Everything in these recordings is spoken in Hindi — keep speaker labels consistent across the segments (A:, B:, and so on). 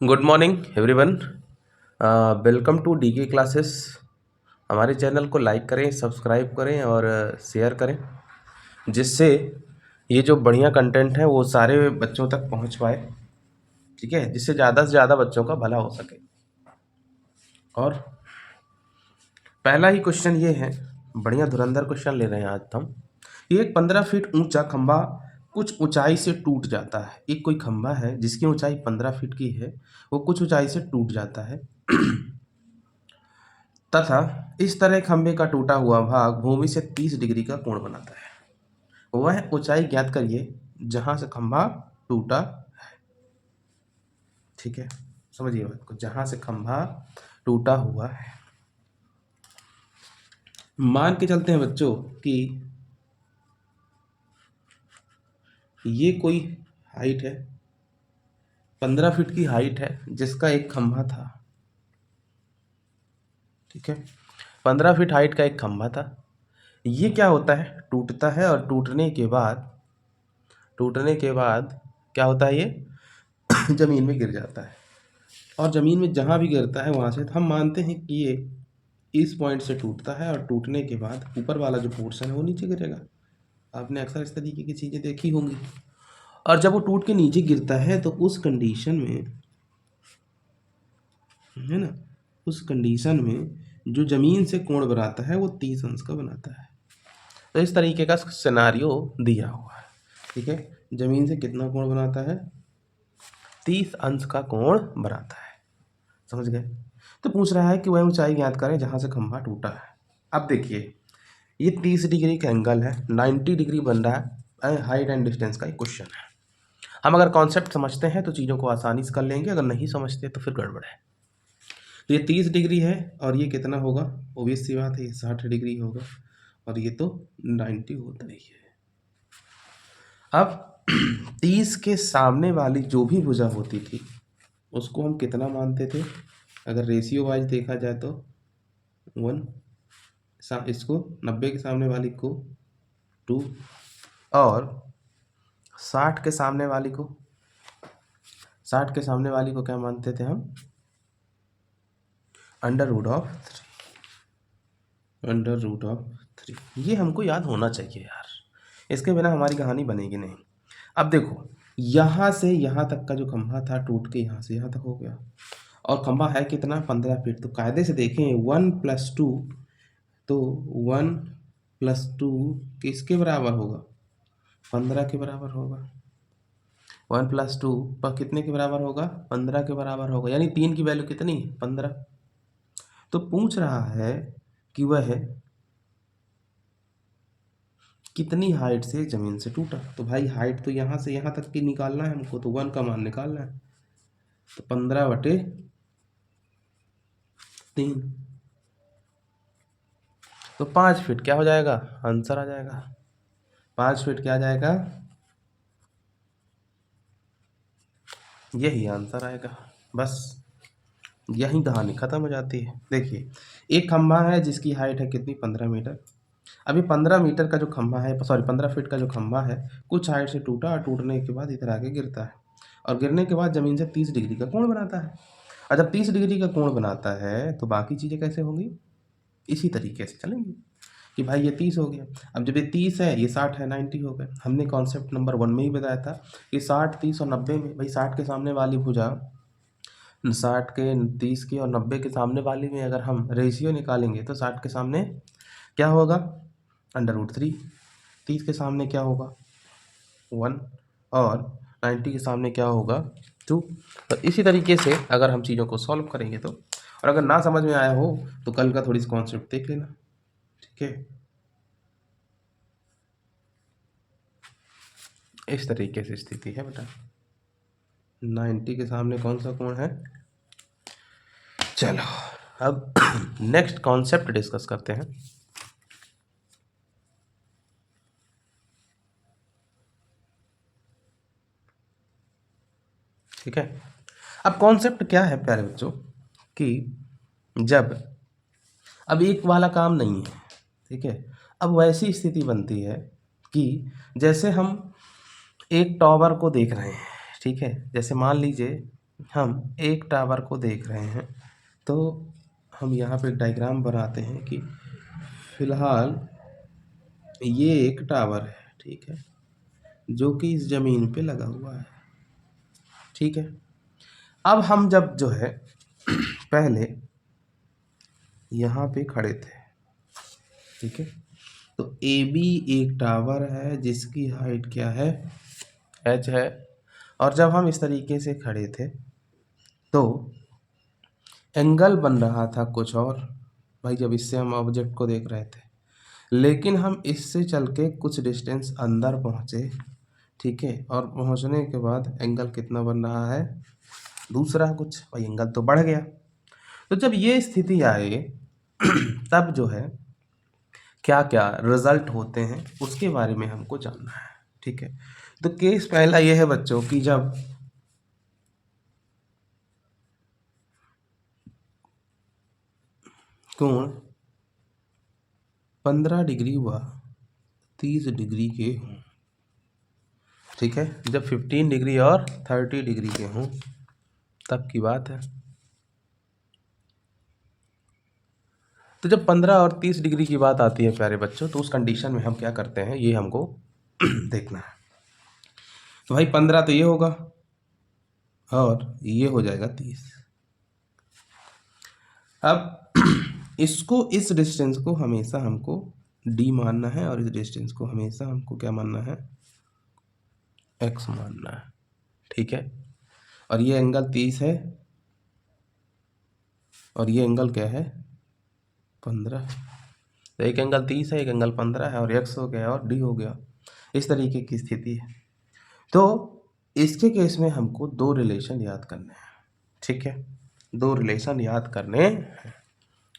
A: Good morning everyone. Welcome to DK classes. हमारे चैनल को लाइक करें, सब्सक्राइब करें और शेयर करें, जिससे ये जो बढ़िया कंटेंट है वो सारे बच्चों तक पहुंच पाए। ठीक है, जिससे ज़्यादा से ज़्यादा बच्चों का भला हो सके। और पहला ही क्वेश्चन ये है, बढ़िया धुरंधर क्वेश्चन ले रहे हैं आज हम। एक 15 फीट ऊंचा खंभा कुछ ऊंचाई से टूट जाता है। एक कोई खंभा है जिसकी ऊंचाई 15 फीट की है, वो कुछ ऊंचाई से टूट जाता है तथा इस तरह खंभे का टूटा हुआ भाग भूमि से 30 डिग्री का कोण बनाता है। वह ऊंचाई ज्ञात करिए जहां से खंभा टूटा है। ठीक है, समझिए बात को, जहां से खंभा टूटा हुआ है। मान के चलते हैं बच्चों कि ये कोई हाइट है, 15 फीट की हाइट है, जिसका एक खंभा था। ठीक है, 15 फीट हाइट का एक खंभा था। ये क्या होता है, टूटता है और टूटने के बाद क्या होता है, ये जमीन में गिर जाता है। और ज़मीन में जहाँ भी गिरता है वहाँ से हम मानते हैं कि ये इस पॉइंट से टूटता है और टूटने के बाद ऊपर वाला जो पोर्शन है वो नीचे गिरेगा। आपने अक्सर इस तरीके की चीज़ें देखी होंगी। और जब वो टूट के नीचे गिरता है तो उस कंडीशन में, है ना, उस कंडीशन में जो ज़मीन से कोण बनाता है वो 30 अंश का बनाता है। तो इस तरीके का सिनारियो दिया हुआ है। ठीक है, ज़मीन से कितना कोण बनाता है, 30 अंश का कोण बनाता है। समझ गए। तो पूछ रहा है कि वह ऊंचाई ज्ञात करें जहां से खंभा टूटा है। अब देखिए, ये 30 डिग्री का एंगल है, 90 डिग्री बन रहा है। हाइट एंड डिस्टेंस का एक क्वेश्चन है। हम अगर कॉन्सेप्ट समझते हैं तो चीज़ों को आसानी से कर लेंगे, अगर नहीं समझते तो फिर गड़बड़ है। तो ये 30 डिग्री है और ये कितना होगा, ओबियस सी बात है, ये 60 डिग्री होगा और ये तो 90 होता ही है। अब 30 के सामने वाली जो भी भुजा होती थी उसको हम कितना मानते थे, अगर रेशियो वाइज देखा जाए तो 1, इसको 90 के सामने वाली को 2 और 60 के सामने वाली को, 60 के सामने वाली को क्या मानते थे हम, √3। √3 ये हमको याद होना चाहिए यार, इसके बिना हमारी कहानी बनेगी नहीं। अब देखो, यहाँ से यहाँ तक का जो खंभा था टूट के यहाँ से यहाँ तक हो गया और खंभा है कितना, 15 फीट। तो कायदे से देखें 1 + 2, तो 1 + 2 किसके बराबर होगा, 15 के बराबर होगा। 1 + 2 पर कितने के बराबर होगा, 15 के बराबर होगा। यानी 3 की वैल्यू कितनी, 15। तो पूछ रहा है कि वह कितनी हाइट से जमीन से टूटा। तो भाई हाइट तो यहाँ से यहाँ तक की निकालना है हमको, तो 1 का मान निकालना है। तो 15/3, तो 5 फीट क्या हो जाएगा, आंसर आ जाएगा। 5 फीट क्या आ जाएगा, यही आंसर आएगा। बस यही कहानी खत्म हो जाती है। देखिए, एक खंभा है जिसकी हाइट है कितनी, 15 मीटर। अभी 15 मीटर का जो खंभा है, सॉरी 15 फीट का जो खंभा है, कुछ हाइट से टूटा और टूटने के बाद इधर आके गिरता है और गिरने के बाद ज़मीन से 30 डिग्री का कोण बनाता है। और जब 30 डिग्री का कोण बनाता है तो बाकी चीज़ें कैसे होंगी, इसी तरीके से चलेंगी कि भाई ये 30 हो गया। अब जब ये 30 है, ये 60 है, 90 हो गए। हमने कॉन्सेप्ट नंबर 1 में ही बताया था कि 60, 30 और 90 में, भाई 60 के सामने वाली भुजा, 60 के, 30 के और 90 के सामने वाली में अगर हम रेशियो निकालेंगे तो 60 के सामने क्या होगा, √3। 30 के सामने क्या होगा, 1 और 90 के सामने क्या होगा, 2। तो इसी तरीके से अगर हम चीज़ों को सॉल्व करेंगे तो, और अगर ना समझ में आया हो तो कल का थोड़ी सी कॉन्सेप्ट देख लेना। ठीक है, इस तरीके से स्थिति है बेटा। 90 के सामने कौन सा कोण है। चलो अब नेक्स्ट कॉन्सेप्ट डिस्कस करते हैं। ठीक है, अब कॉन्सेप्ट क्या है प्यारे बच्चों, कि जब अब एक वाला काम नहीं है, ठीक है, अब वैसी स्थिति बनती है कि जैसे हम एक टॉवर को देख रहे हैं। ठीक है, जैसे मान लीजिए हम एक टावर को देख रहे हैं, तो हम यहाँ पे डायग्राम बनाते हैं कि फिलहाल ये एक टावर है, ठीक है, जो कि इस ज़मीन पे लगा हुआ है, ठीक है। अब हम जब जो है पहले यहाँ पे खड़े थे, ठीक है, तो ए बी एक टावर है जिसकी हाइट क्या है, एच है। और जब हम इस तरीके से खड़े थे तो एंगल बन रहा था कुछ और, भाई जब इससे हम ऑब्जेक्ट को देख रहे थे, लेकिन हम इससे चल के कुछ डिस्टेंस अंदर पहुँचे, ठीक है, और पहुँचने के बाद एंगल कितना बन रहा है, दूसरा कुछ, भाई एंगल तो बढ़ गया। तो जब ये स्थिति आए तब जो है क्या क्या रिजल्ट होते हैं उसके बारे में हमको जानना है, ठीक है। तो केस पहला ये है बच्चों कि जब कोण 15 डिग्री व 30 डिग्री के हों, ठीक है, जब 15 डिग्री और 30 डिग्री के हों तब की बात है। तो जब 15 और 30 डिग्री की बात आती है प्यारे बच्चों, तो उस कंडीशन में हम क्या करते हैं ये हमको देखना है। तो भाई 15 तो ये होगा और ये हो जाएगा 30। अब इसको, इस डिस्टेंस को हमेशा हमको d मानना है और इस डिस्टेंस को हमेशा हमको क्या मानना है, x मानना है, ठीक है। और ये एंगल 30 है और ये एंगल क्या है, 15। तो एक एंगल 30 है, एक एंगल 15 है, और x हो गया और d हो गया। इस तरीके की स्थिति है। तो इसके केस में हमको दो रिलेशन याद करने हैं, ठीक है, दो रिलेशन याद करने हैं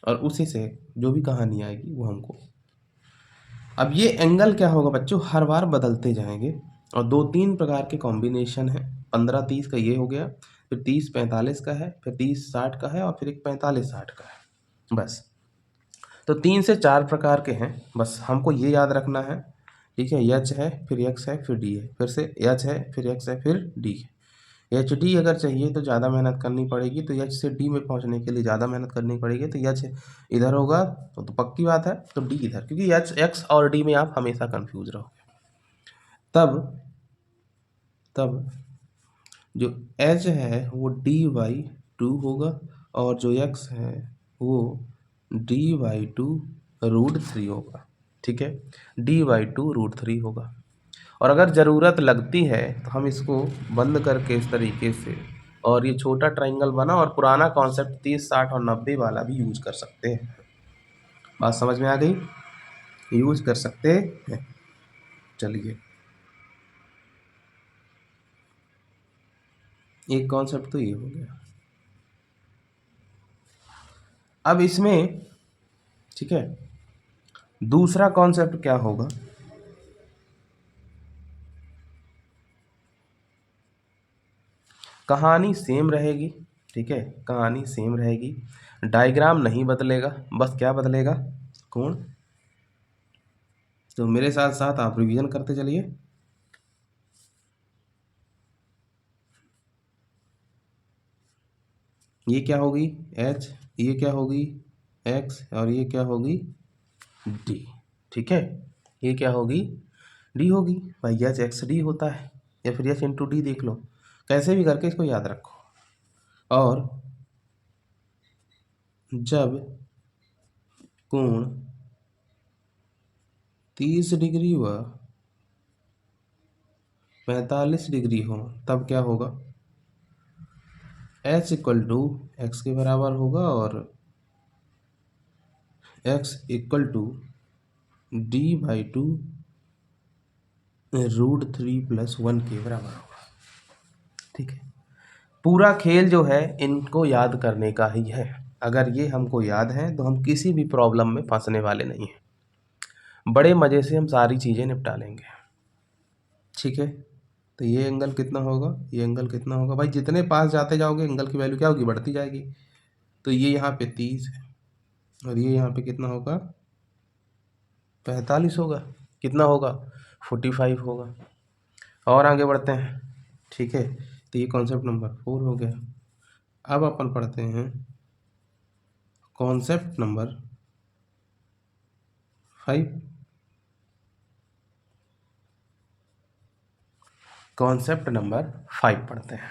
A: और उसी से जो भी कहानी आएगी वो हमको। अब ये एंगल क्या होगा बच्चों, हर बार बदलते जाएंगे और दो तीन प्रकार के कॉम्बिनेशन है। 15-30 का ये हो गया, फिर 30-45 का है, फिर 30-60 का है और फिर एक 45-60 का है, बस। तो 3 से 4 प्रकार के हैं, बस हमको ये याद रखना है, ठीक है। एच है, फिर एक्स है, फिर डी है, फिर से एच है, फिर एक्स है, फिर डी है। एच डी अगर चाहिए तो ज़्यादा मेहनत करनी पड़ेगी, तो एच से डी में पहुंचने के लिए ज़्यादा मेहनत करनी पड़ेगी। तो एच इधर होगा तो पक्की बात है, तो डी इधर, क्योंकि एच एक्स और डी में आप हमेशा कंफ्यूज रहोगे। तब तब जो एच है वो dy/2 होगा और जो एक्स है वो dy/2√3 होगा, ठीक है, dy/2√3 होगा। और अगर ज़रूरत लगती है तो हम इसको बंद करके इस तरीके से, और ये छोटा ट्राइंगल बना, और पुराना कॉन्सेप्ट 30, 60 और 90 वाला भी यूज कर सकते हैं। बात समझ में आ गई, यूज कर सकते हैं। चलिए, एक कॉन्सेप्ट तो ये हो गया। अब इसमें, ठीक है, दूसरा कॉन्सेप्ट क्या होगा, कहानी सेम रहेगी, ठीक है, कहानी सेम रहेगी, डायग्राम नहीं बदलेगा, बस क्या बदलेगा, कोण। तो मेरे साथ साथ आप रिवीजन करते चलिए। ये क्या होगी h, ये क्या होगी x, और ये क्या होगी d, ठीक है, ये क्या होगी d होगी। भाई एच एक्स डी होता है, या फिर एच इंटू डी देख लो, कैसे भी करके इसको याद रखो। और जब कोण 30 डिग्री व 45 डिग्री हो तब क्या होगा, h इक्वल टू एक्स के बराबर होगा और x इक्वल टू d/2√3+1 के बराबर होगा, ठीक है। पूरा खेल जो है इनको याद करने का ही है। अगर ये हमको याद है तो हम किसी भी प्रॉब्लम में फंसने वाले नहीं हैं, बड़े मज़े से हम सारी चीज़ें निपटा लेंगे, ठीक है। तो ये एंगल कितना होगा, ये एंगल कितना होगा, भाई जितने पास जाते जाओगे एंगल की वैल्यू क्या होगी, बढ़ती जाएगी। तो ये यहाँ पे 30 है और ये यहाँ पे कितना होगा, 45 होगा, कितना होगा, 45 होगा। और आगे बढ़ते हैं, ठीक है। तो ये कॉन्सेप्ट नंबर 4 हो गया। अब अपन पढ़ते हैं कॉन्सेप्ट नंबर 5। कॉन्सेप्ट नंबर 5 पढ़ते हैं।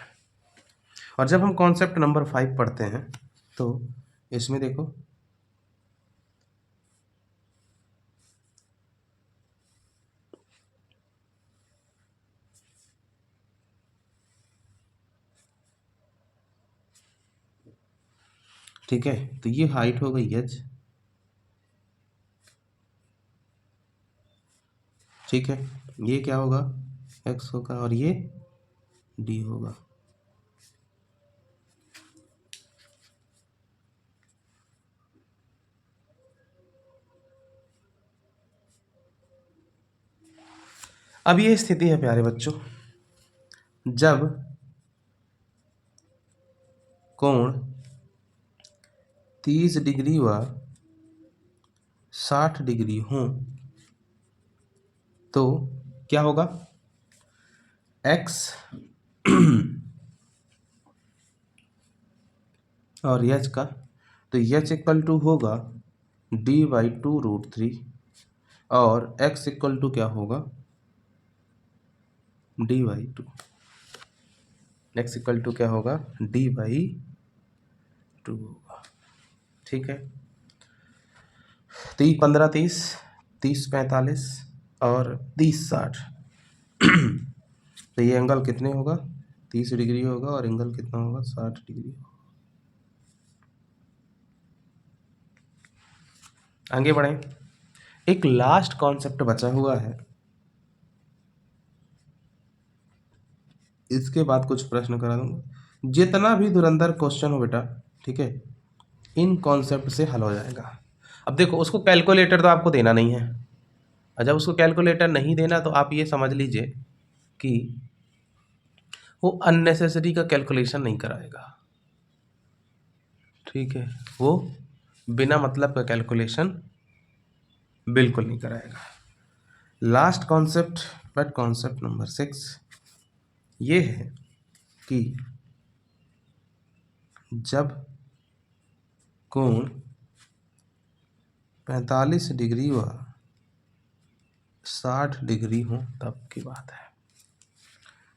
A: और जब हम कॉन्सेप्ट नंबर 5 पढ़ते हैं तो इसमें देखो ठीक है, तो ये हाइट हो गई h, ठीक है, ये क्या होगा x होगा और ये d होगा। अब ये स्थिति है प्यारे बच्चों, जब कोण 30 डिग्री व 60 डिग्री हो तो क्या होगा x और h का, तो h इक्वल टू होगा d/2√3 और x इक्वल टू क्या होगा d/2। x इक्वल टू क्या होगा d/2 होगा। ठीक है, 15 30 30 45 और 30 60 तो ये एंगल कितने होगा 30 डिग्री होगा और एंगल कितना होगा 60 डिग्री होगा। आगे बढ़ें, एक लास्ट कॉन्सेप्ट बचा हुआ है, इसके बाद कुछ प्रश्न करा दूंगा। जितना भी धुरंधर क्वेश्चन हो बेटा, ठीक है, इन कॉन्सेप्ट से हल हो जाएगा। अब देखो उसको कैलकुलेटर तो आपको देना नहीं है, और जब उसको कैलकुलेटर नहीं देना तो आप ये समझ लीजिए कि वो अननेसेसरी का कैलकुलेशन नहीं कराएगा। ठीक है, वो बिना मतलब का कैलकुलेशन बिल्कुल नहीं कराएगा। Last concept but concept number 6 ये है कि जब कोण 45 डिग्री व 60 डिग्री हो तब की बात है।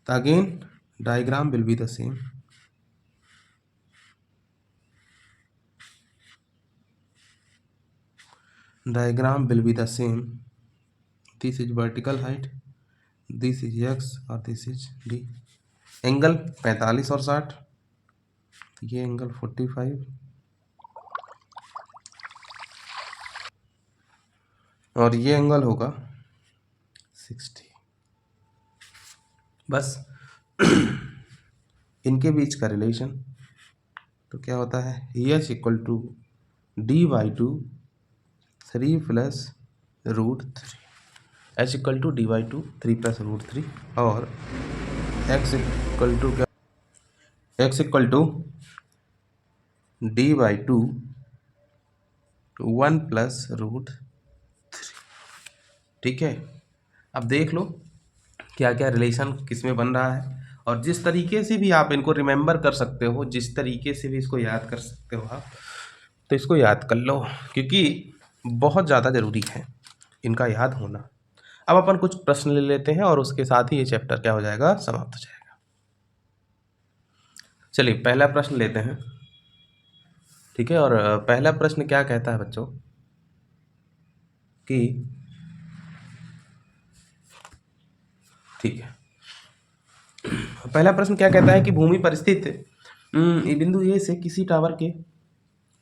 A: तो again diagram will be the same. Diagram will be the same. This is vertical height, this is x और this is d। एंगल 45 और 60, तो ये एंगल 45 और ये एंगल होगा 60। बस इनके बीच का रिलेशन तो क्या होता है h equal to d/2 3 plus √3, h equal to d/2 3 plus √3 और x इक्वल टू क्या x equal to d/2 1 plus √3। ठीक है, अब देख लो क्या क्या रिलेशन किस में बन रहा है, और जिस तरीके से भी आप इनको रिमेंबर कर सकते हो, जिस तरीके से भी इसको याद कर सकते हो आप, तो इसको याद कर लो क्योंकि बहुत ज़्यादा ज़रूरी है इनका याद होना। अब अपन कुछ प्रश्न ले लेते हैं और उसके साथ ही ये चैप्टर क्या हो जाएगा समाप्त हो जाएगा। चलिए पहला प्रश्न लेते हैं। ठीक है, और पहला प्रश्न क्या कहता है बच्चों कि ठीक है, पहला प्रश्न क्या कहता है कि भूमि पर स्थित बिंदु ए से किसी टावर के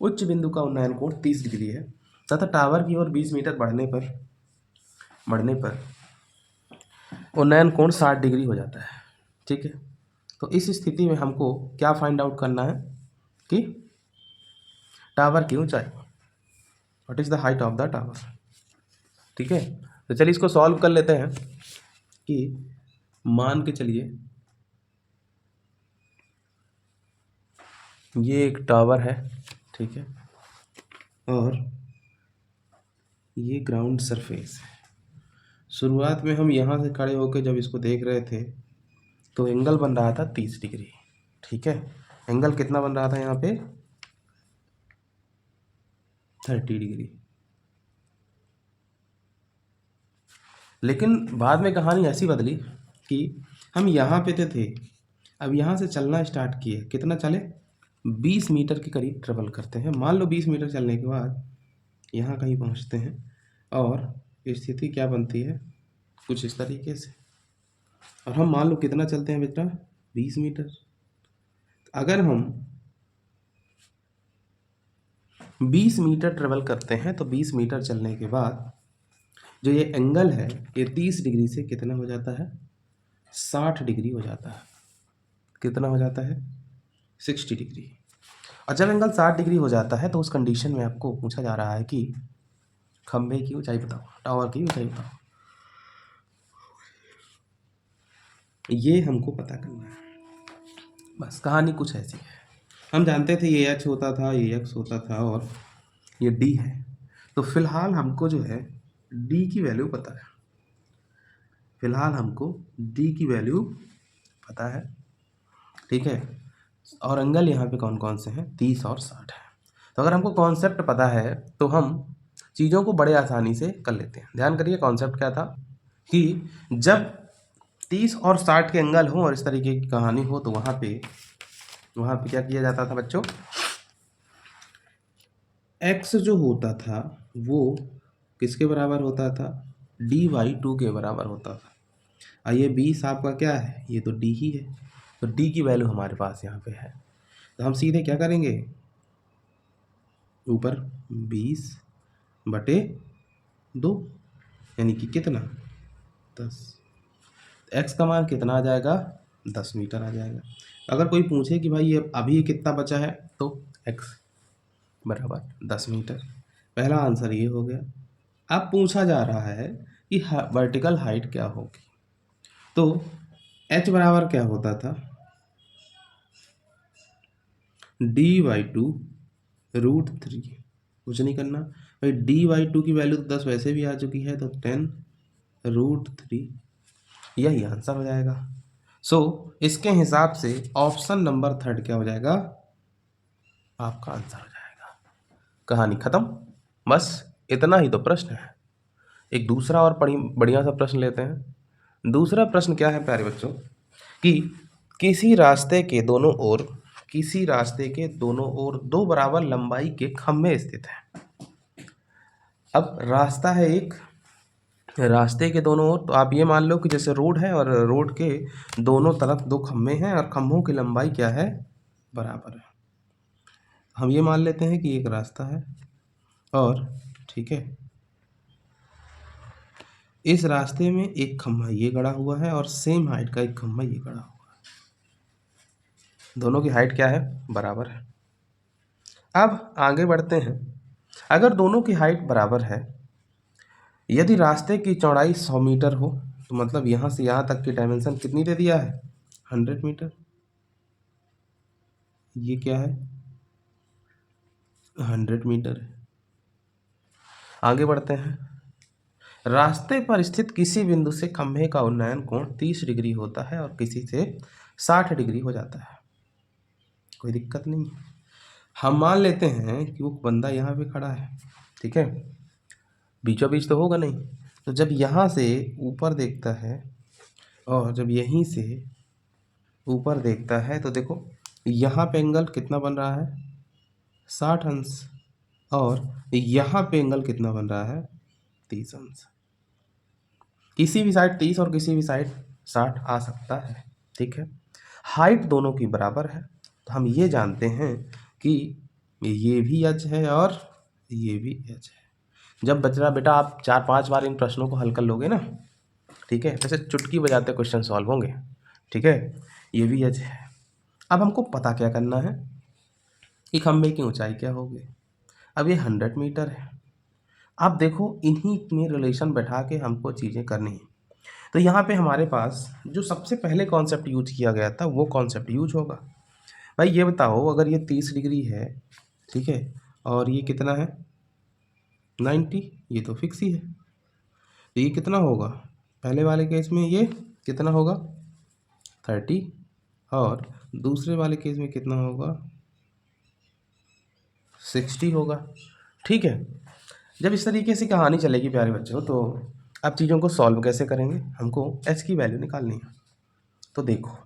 A: उच्च बिंदु का उन्नयन कोण 30 डिग्री है तथा टावर की ओर 20 मीटर बढ़ने पर उन्नयन कोण 60 डिग्री हो जाता है। ठीक है, तो इस स्थिति में हमको क्या फाइंड आउट करना है कि टावर की ऊंचाई, what is the height of the tower. ठीक है, तो चलिए इसको सॉल्व कर लेते हैं कि मान के चलिए ये एक टावर है, ठीक है, और ये ग्राउंड सरफेस है। शुरुआत में हम यहाँ से खड़े होकर जब इसको देख रहे थे तो एंगल बन रहा था 30 डिग्री। ठीक है, एंगल कितना बन रहा था यहाँ पे 30 डिग्री। लेकिन बाद में कहानी ऐसी बदली कि हम यहाँ पे थे, अब यहाँ से चलना स्टार्ट किए, कितना चले 20 मीटर के करीब ट्रेवल करते हैं। मान लो 20 मीटर चलने के बाद यहाँ कहीं पहुँचते हैं और स्थिति क्या बनती है कुछ इस तरीके से। और हम मान लो कितना चलते हैं बेटा 20 मीटर। अगर हम 20 मीटर ट्रेवल करते हैं तो 20 मीटर चलने के बाद जो ये एंगल है ये 30 डिग्री से कितना हो जाता है 60 डिग्री हो जाता है। कितना हो जाता है 60 डिग्री। और जब एंगल 60 डिग्री हो जाता है तो उस कंडीशन में आपको पूछा जा रहा है कि खंभे की ऊंचाई बताओ, टावर की ऊंचाई बताओ। ये हमको पता करना है। बस कहानी कुछ ऐसी है। हम जानते थे ये एच होता था, ये एक्स होता था और ये डी है। तो फिलहाल हमको जो है डी की वैल्यू पता है। फिलहाल हमको डी की वैल्यू पता है। ठीक है, और एंगल यहाँ पे कौन कौन से हैं 30 और 60 है। तो अगर हमको कॉन्सेप्ट पता है तो हम चीज़ों को बड़े आसानी से कर लेते हैं। ध्यान करिए कॉन्सेप्ट क्या था कि जब 30 और 60 के एंगल हो और इस तरीके की कहानी हो तो वहाँ पे क्या किया जाता था बच्चों, एक्स जो होता था वो किसके बराबर होता था dy/2 के बराबर होता था। और ये 20 आपका क्या है, ये तो डी ही है। तो डी की वैल्यू हमारे पास यहाँ पे है। तो हम सीधे क्या करेंगे, ऊपर 20/2 यानी कि कितना 10। एक्स का मान कितना आ जाएगा 10 मीटर आ जाएगा। अगर कोई पूछे कि भाई ये अभी कितना बचा है तो एक्स बराबर 10 मीटर। पहला आंसर ये हो गया। अब पूछा जा रहा है कि वर्टिकल हाइट क्या होगी। तो एच बराबर क्या होता था d/2√3। कुछ नहीं करना भाई, d/2 की वैल्यू तो 10 वैसे भी आ चुकी है तो 10√3 यही आंसर हो जाएगा। सो इसके हिसाब से ऑप्शन नंबर 3 क्या हो जाएगा आपका आंसर हो जाएगा। कहानी खत्म। बस इतना ही तो प्रश्न है। एक दूसरा और बढ़िया सा प्रश्न लेते हैं। दूसरा प्रश्न क्या है प्यारे बच्चों कि किसी रास्ते के दोनों ओर 2 बराबर लंबाई के खंभे स्थित हैं। अब रास्ता है एक, रास्ते के दोनों ओर तो आप ये मान लो कि जैसे रोड है और रोड के दोनों तरफ 2 खंभे हैं और खंभों की लंबाई क्या है बराबर है। हम ये मान लेते हैं कि एक रास्ता है और ठीक है इस रास्ते में एक खंभा ये गड़ा हुआ है और सेम हाइट का एक खंभा ये गड़ा हुआ है। दोनों की हाइट क्या है बराबर है। अब आगे बढ़ते हैं। अगर दोनों की हाइट बराबर है, यदि रास्ते की चौड़ाई 100 मीटर हो तो मतलब यहाँ से यहाँ तक की डायमेंशन कितनी दे दिया है 100 मीटर। ये क्या है 100 मीटर है। आगे बढ़ते हैं। रास्ते पर स्थित किसी बिंदु से खंभे का उन्नयन कोण 30 डिग्री होता है और किसी से 60 डिग्री हो जाता है। कोई दिक्कत नहीं है। हम मान लेते हैं कि वो बंदा यहाँ पे खड़ा है, ठीक है, बीचों बीच तो होगा नहीं। तो जब यहाँ से ऊपर देखता है और जब यहीं से ऊपर देखता है तो देखो यहाँ पे एंगल कितना बन रहा है 60 अंश और यहाँ पे एंगल कितना बन रहा है 30 अंश। किसी भी साइड 30 और किसी भी साइड 60 आ सकता है। ठीक है, हाइट दोनों की बराबर है तो हम ये जानते हैं कि ये भी एच है और ये भी एच है। जब बचरा बेटा आप 4-5 बार इन प्रश्नों को हल कर लोगे ना, ठीक है, जैसे चुटकी बजाते क्वेश्चन सॉल्व होंगे। ठीक है, ये भी एच है। अब हमको पता क्या करना है कि खंभे की ऊंचाई क्या होगी। अब ये 100 मीटर है। अब देखो इन्हीं में रिलेशन बैठा के हमको चीज़ें करनी है। तो यहाँ पे हमारे पास जो सबसे पहले कॉन्सेप्ट यूज किया गया था वो कॉन्सेप्ट यूज होगा। भाई ये बताओ अगर ये 30 डिग्री है, ठीक है, और ये कितना है 90, ये तो फिक्स ही है। तो ये कितना होगा पहले वाले केस में, ये कितना होगा 30 और दूसरे वाले केस में कितना होगा 60 होगा। ठीक है, जब इस तरीके से कहानी चलेगी प्यारे बच्चों, तो अब चीज़ों को सॉल्व कैसे करेंगे, हमको h की वैल्यू निकालनी है। तो देखो,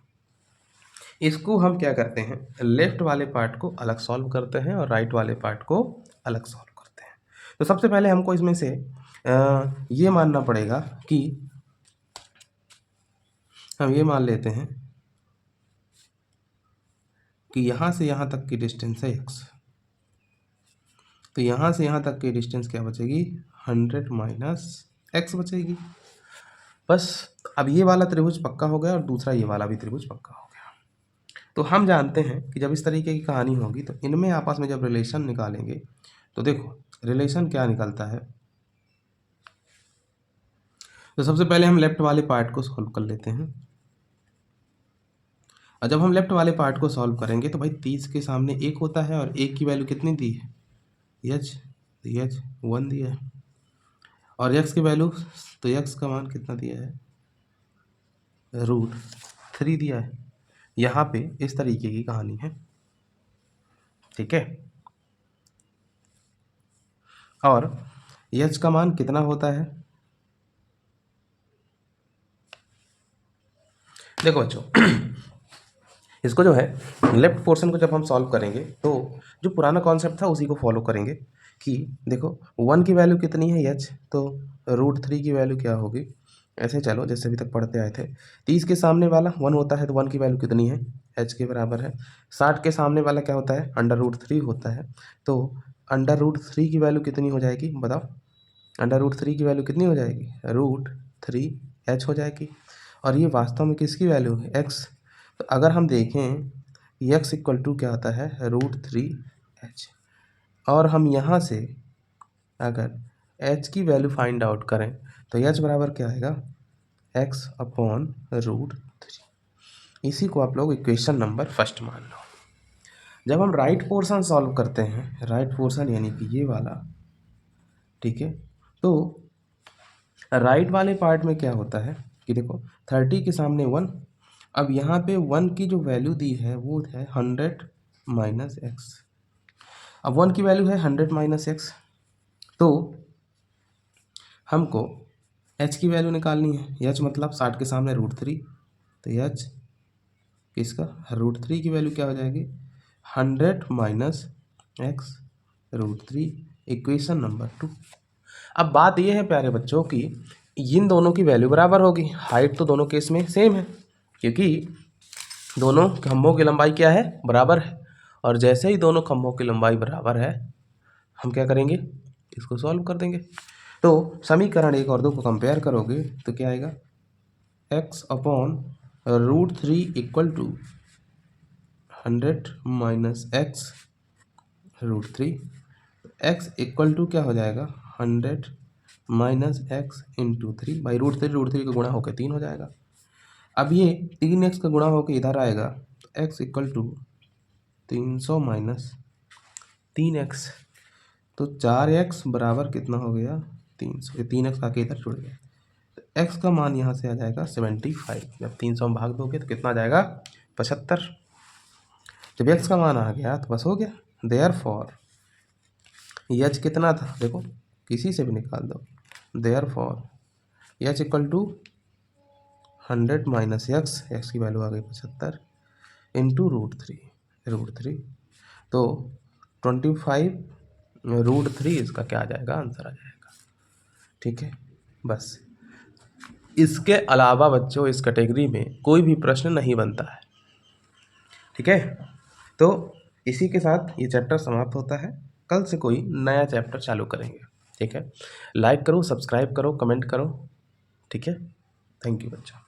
A: इसको हम क्या करते हैं, लेफ्ट वाले पार्ट को अलग सॉल्व करते हैं और राइट वाले पार्ट को अलग सॉल्व करते हैं। तो सबसे पहले हमको इसमें से ये मानना पड़ेगा कि हम ये मान लेते हैं कि यहाँ से यहाँ तक की डिस्टेंस है x, तो यहाँ से यहाँ तक की डिस्टेंस क्या बचेगी 100 माइनस x बचेगी। बस अब ये वाला त्रिभुज पक्का हो गया और दूसरा ये वाला भी त्रिभुज पक्का हो गया। तो हम जानते हैं कि जब इस तरीके की कहानी होगी तो इनमें आपस में जब रिलेशन निकालेंगे तो देखो रिलेशन क्या निकलता है। तो सबसे पहले हम लेफ्ट वाले पार्ट को सॉल्व कर लेते हैं, और जब हम लेफ्ट वाले पार्ट को सॉल्व करेंगे तो भाई 30 के सामने 1 होता है और 1 की वैल्यू कितनी दी है h, तो h 1 दिया है, और x की वैल्यू, तो x का मान कितना दिया है √3 दिया है। यहाँ पे इस तरीके की कहानी है, ठीक है। और h का मान कितना होता है, देखो बच्चों इसको जो है लेफ्ट पोर्शन को जब हम सॉल्व करेंगे तो जो पुराना कॉन्सेप्ट था उसी को फॉलो करेंगे कि देखो 1 की वैल्यू कितनी है h, तो √3 की वैल्यू क्या होगी, ऐसे चलो जैसे अभी तक पढ़ते आए थे। 30 के सामने वाला 1 होता है तो 1 की वैल्यू कितनी है h के बराबर है। 60 के सामने वाला क्या होता है √3 होता है, तो √3 की वैल्यू कितनी हो जाएगी बताओ, √3 की वैल्यू कितनी हो जाएगी √3h हो जाएगी। और ये वास्तव में किसकी वैल्यू है x, तो अगर हम देखें x इक्वल टू क्या आता है √3h, और हम यहाँ से अगर h की वैल्यू फाइंड आउट करें तो h बराबर क्या आएगा x/√3। इसी को आप लोग इक्वेशन नंबर फर्स्ट मान लो। जब हम राइट पोर्शन सॉल्व करते हैं, राइट पोर्शन यानी कि ये वाला, ठीक है, तो राइट वाले पार्ट में क्या होता है कि देखो 30 के सामने 1, अब यहाँ पे 1 की जो वैल्यू दी है वो है 100 माइनस x। अब 1 की वैल्यू है 100 माइनस x, तो हमको h की वैल्यू निकालनी है। h मतलब 60 के सामने √3, तो h किसका √3 की वैल्यू क्या हो जाएगी 100 माइनस x √3, इक्वेशन नंबर 2। अब बात यह है प्यारे बच्चों कि इन दोनों की वैल्यू बराबर होगी, हाइट तो दोनों केस में सेम है क्योंकि दोनों खंभों की लंबाई क्या है बराबर है, और जैसे ही दोनों खंभों की लंबाई बराबर है हम क्या करेंगे इसको सॉल्व कर देंगे। तो समीकरण 1 और 2 को कंपेयर करोगे तो क्या आएगा x/√3 equal to 100 minus x √3, x equal to क्या हो जाएगा 100 माइनस x इंटू 3 बाई √3 का गुणा होकर 3 हो जाएगा। अब ये 3x का गुणा होकर इधर आएगा तो x equal to 300 minus 3x, तो 4x बराबर कितना हो गया 300, ये 3x आके इधर जुड़ गया, तो x का मान यहाँ से आ जाएगा 75। जब 300 में भाग दोगे तो कितना आ जाएगा 75। जब x का मान आ गया तो बस हो गया। देयरफॉर h कितना था देखो किसी से भी निकाल दो, therefore h equal to 100 minus x की वैल्यू आ गई 75 इंटू √3, तो 25 √3 इसका क्या आ जाएगा आंसर आ जाएगा, ठीक है। बस इसके अलावा बच्चों इस कैटेगरी में कोई भी प्रश्न नहीं बनता है, ठीक है। तो इसी के साथ ये चैप्टर समाप्त होता है, कल से कोई नया चैप्टर चालू करेंगे, ठीक है। लाइक करो, सब्सक्राइब करो, कमेंट करो, ठीक है। थैंक यू बच्चों।